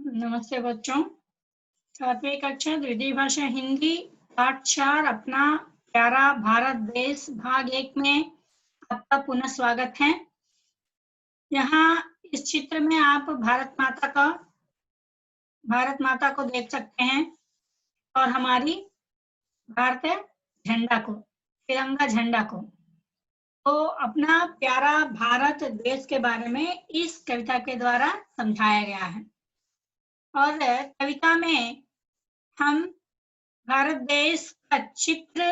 नमस्ते बच्चों। सातवीं कक्षा द्वितीय भाषा हिंदी पाठ 4 अपना प्यारा भारत देश भाग 1 में आपका पुनः स्वागत है। यहाँ इस चित्र में आप भारत माता को देख सकते हैं और हमारी भारतीय झंडा को, तिरंगा झंडा को। तो अपना प्यारा भारत देश के बारे में इस कविता के द्वारा समझाया गया है और कविता में हम भारत देश का चित्र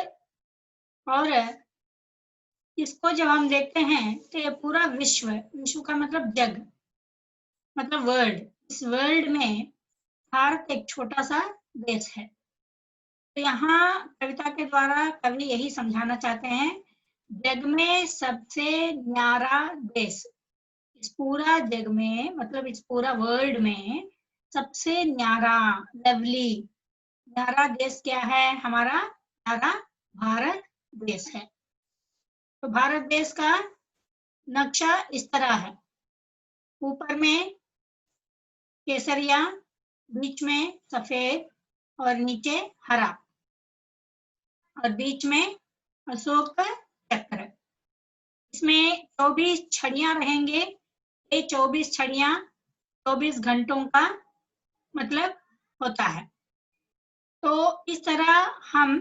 और इसको जब हम देखते हैं तो ये पूरा विश्व का मतलब जग, मतलब वर्ल्ड। इस वर्ल्ड में भारत एक छोटा सा देश है। तो यहाँ कविता के द्वारा कवि यही समझाना चाहते हैं, जग में सबसे न्यारा देश, इस पूरा जग में मतलब इस पूरा वर्ल्ड में सबसे न्यारा, लवली, न्यारा देश क्या है? हमारा न्यारा भारत देश है। तो भारत देश का नक्शा इस तरह है, ऊपर में केसरिया, बीच में सफेद और नीचे हरा और बीच में अशोक का चक्र। इसमें 24 छड़ियां रहेंगे। ये 24 छड़ियां 24 घंटों का मतलब होता है। तो इस तरह हम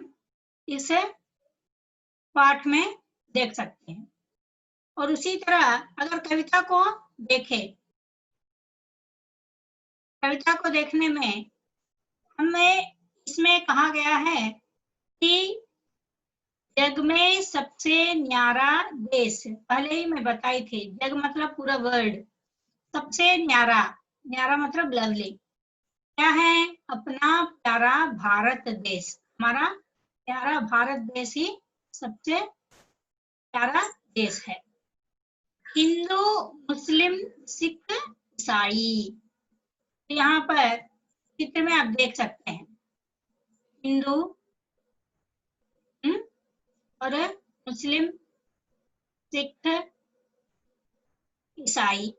इस पाठ में देख सकते हैं। और उसी तरह अगर कविता को देखें, कविता को देखने में हमें इसमें कहा गया है कि जग में सबसे न्यारा देश, पहले ही मैं बताई थी, जग मतलब पूरा वर्ल्ड, सबसे न्यारा, न्यारा मतलब लवली, क्या है? अपना प्यारा भारत देश। हमारा प्यारा भारत देश ही सबसे प्यारा देश है। हिंदू, मुस्लिम, सिख, ईसाई, यहाँ पर चित्र में आप देख सकते हैं हिंदू और मुस्लिम, सिख, ईसाई।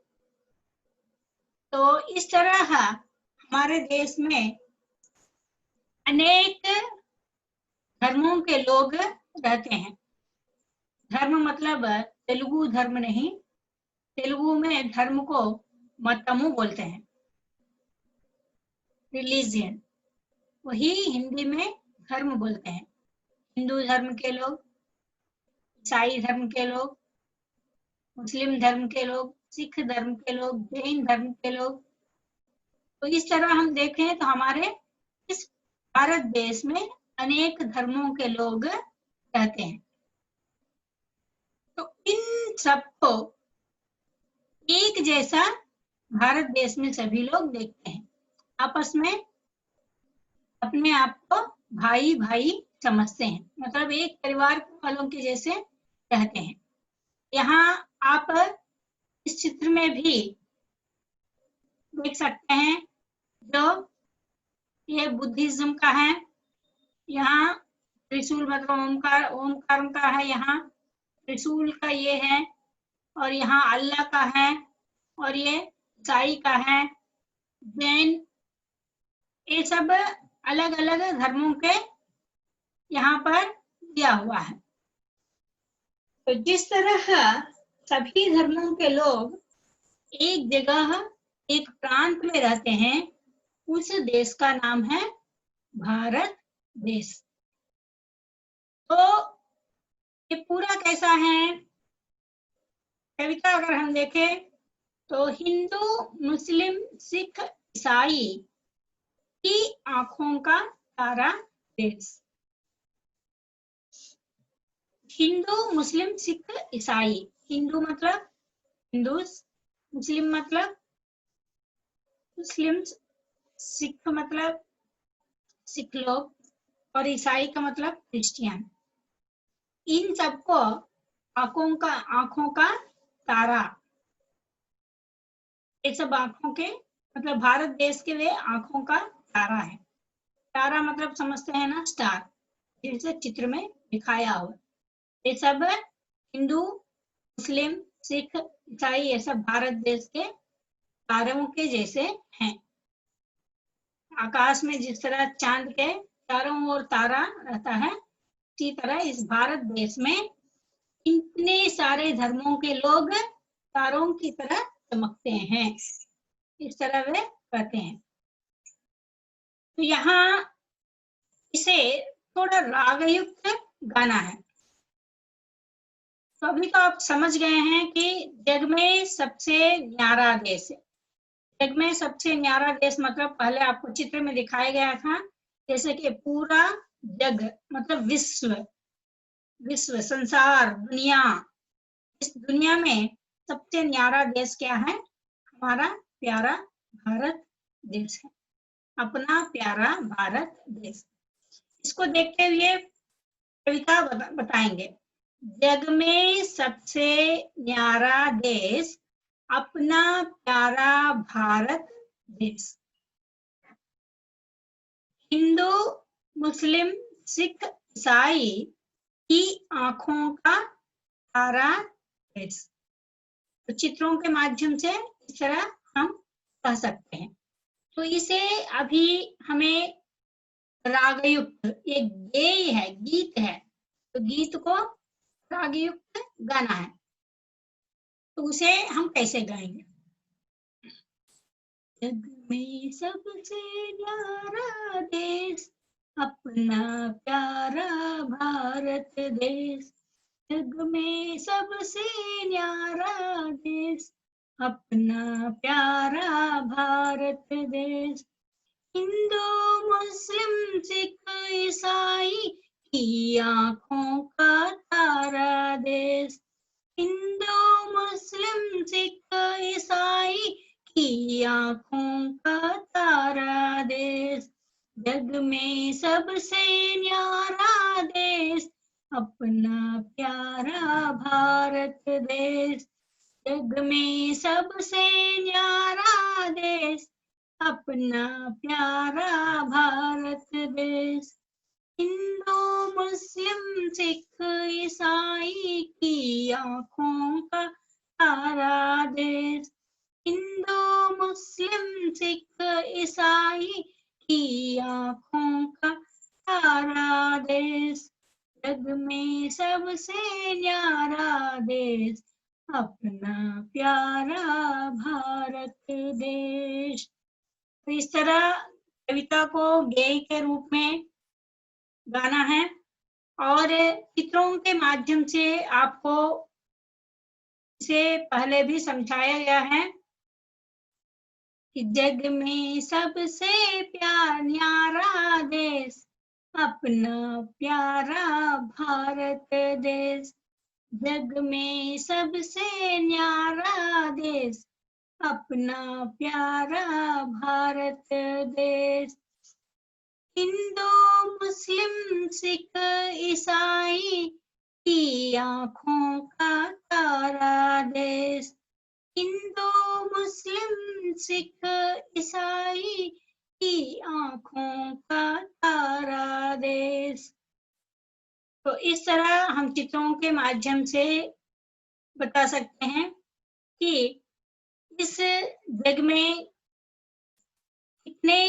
तो इस तरह हमारे देश में अनेक धर्मों के लोग रहते हैं। धर्म मतलब तेलुगु धर्म नहीं, तेलुगु में धर्म को मतमु बोलते हैं, रिलीजियन, वही हिंदी में धर्म बोलते हैं। हिंदू धर्म के लोग, ईसाई धर्म के लोग, मुस्लिम धर्म के लोग, सिख धर्म के लोग, जैन धर्म के लोग। तो इस तरह हम देखें तो हमारे इस भारत देश में अनेक धर्मों के लोग रहते हैं। तो इन सबको एक जैसा भारत देश में सभी लोग देखते हैं, आपस में अपने आप को भाई भाई समझते हैं, मतलब एक परिवार वालों के जैसे रहते हैं। यहाँ आप इस चित्र में भी देख सकते हैं, जो ये बुद्धिज्म का है, यहाँ त्रिशूल मतलब ओमकार का है, यहाँ त्रिशूल का ये है, और यहाँ अल्लाह का है, और ये ईसाई का है, जैन, ये सब अलग अलग धर्मों के यहाँ पर दिया हुआ है। तो जिस तरह सभी धर्मों के लोग एक जगह, एक प्रांत में रहते हैं, उस देश का नाम है भारत देश। तो ये पूरा कैसा है? कविता अगर हम देखें तो हिंदू, मुस्लिम, सिख, ईसाई की आंखों का तारा देश। हिंदू, मुस्लिम, सिख, ईसाई। हिंदू मतलब हिंदूस, मुस्लिम मतलब मुस्लिम, सिख मतलब सिख लोग, और ईसाई का मतलब क्रिश्चियन। इन सबको आंखों का तारा, ये सब आंखों के मतलब भारत देश के लिए आंखों का तारा है। तारा मतलब समझते हैं ना, स्टार, जैसे चित्र में दिखाया हुआ। ये सब हिंदू, मुस्लिम, सिख, ईसाई, ये सब भारत देश के तारों के जैसे हैं। आकाश में जिस तरह चांद के चारों ओर तारा रहता है, इसी तरह इस भारत देश में इतने सारे धर्मों के लोग तारों की तरह चमकते हैं, इस तरह वे कहते हैं। तो यहाँ इसे थोड़ा रागयुक्त गाना है। तो अभी तो आप समझ गए हैं कि जग में सबसे न्यारा देश, जग में सबसे न्यारा देश मतलब पहले आपको चित्र में दिखाया गया था, जैसे कि पूरा जग मतलब विश्व, विश्व संसार दुनिया, इस दुनिया में सबसे न्यारा देश क्या है? हमारा प्यारा भारत देश है, अपना प्यारा भारत देश। इसको देखते हुए कविता बताएंगे। जग में सबसे न्यारा देश अपना प्यारा भारत देश, हिंदू मुस्लिम सिख ईसाई की आंखों का तारा देश। तो चित्रों के माध्यम से इस तरह हम कह सकते हैं। तो इसे अभी हमें रागयुक्त, एक गेय है, गीत है, तो गीत को रागयुक्त गाना है, तो उसे हम कैसे गाएंगे? जग में सबसे न्यारा देश अपना प्यारा भारत देश, जग में सबसे न्यारा देश अपना प्यारा भारत देश, हिंदू मुस्लिम सिख ईसाई की आंखों का तारा देश, हिंदू मुस्लिम सिख ईसाई की आंखों का तारा देश, जग में सबसे न्यारा देश अपना प्यारा भारत देश, जग में सबसे न्यारा देश अपना प्यारा भारत देश, हिंदू मुस्लिम सिख ईसाई की आंखों का तारा देश, हिंदू मुस्लिम सिख ईसाई की आंखों का तारा देश, जग में सबसे न्यारा देश अपना प्यारा भारत देश। तो इस तरह कविता को गेय के रूप में गाना है और चित्रों के माध्यम से आपको इसे पहले भी समझाया गया है कि जग में सबसे न्यारा देश अपना प्यारा भारत देश, जग में सबसे न्यारा देश अपना प्यारा भारत देश, हिंदू मुस्लिम सिख ईसाई की आंखों का तारा देश, हिंदू मुस्लिम सिख ईसाई की आंखों का तारा देश। तो इस तरह हम चित्रों के माध्यम से बता सकते हैं कि इस जग में कितने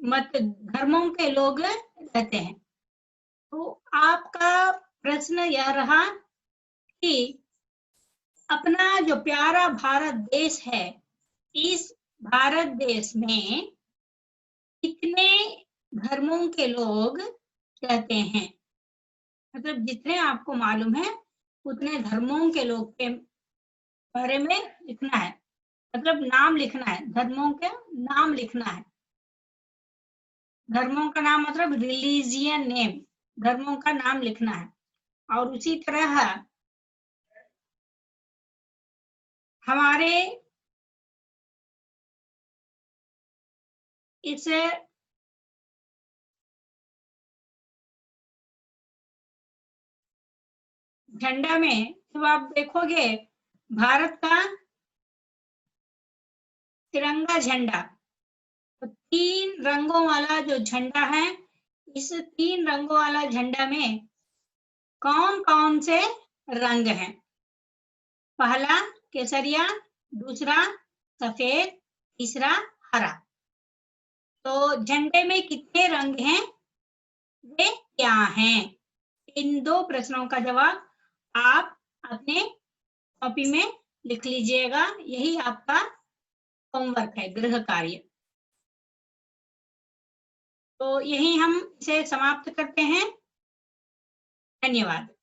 मत धर्मों के लोग रहते हैं। तो आपका प्रश्न यह रहा कि अपना जो प्यारा भारत देश है, इस भारत देश में कितने धर्मों के लोग रहते हैं, मतलब जितने आपको मालूम है उतने धर्मों के लोग के बारे में लिखना है, मतलब नाम लिखना है, धर्मों के नाम लिखना है। धर्मों का नाम मतलब रिलीजियन नेम, धर्मों का नाम लिखना है। और उसी तरह हमारे इस झंडा में जब आप देखोगे भारत का तिरंगा झंडा, तो 3 रंगों वाला जो झंडा है, इस 3 रंगों वाला झंडा में कौन कौन से रंग हैं? पहला केसरिया, दूसरा सफेद, तीसरा हरा। तो झंडे में कितने रंग हैं, वे क्या हैं? इन 2 प्रश्नों का जवाब आप अपने कॉपी में लिख लीजिएगा। यही आपका होमवर्क है, गृह कार्य। तो यही हम इसे समाप्त करते हैं। धन्यवाद।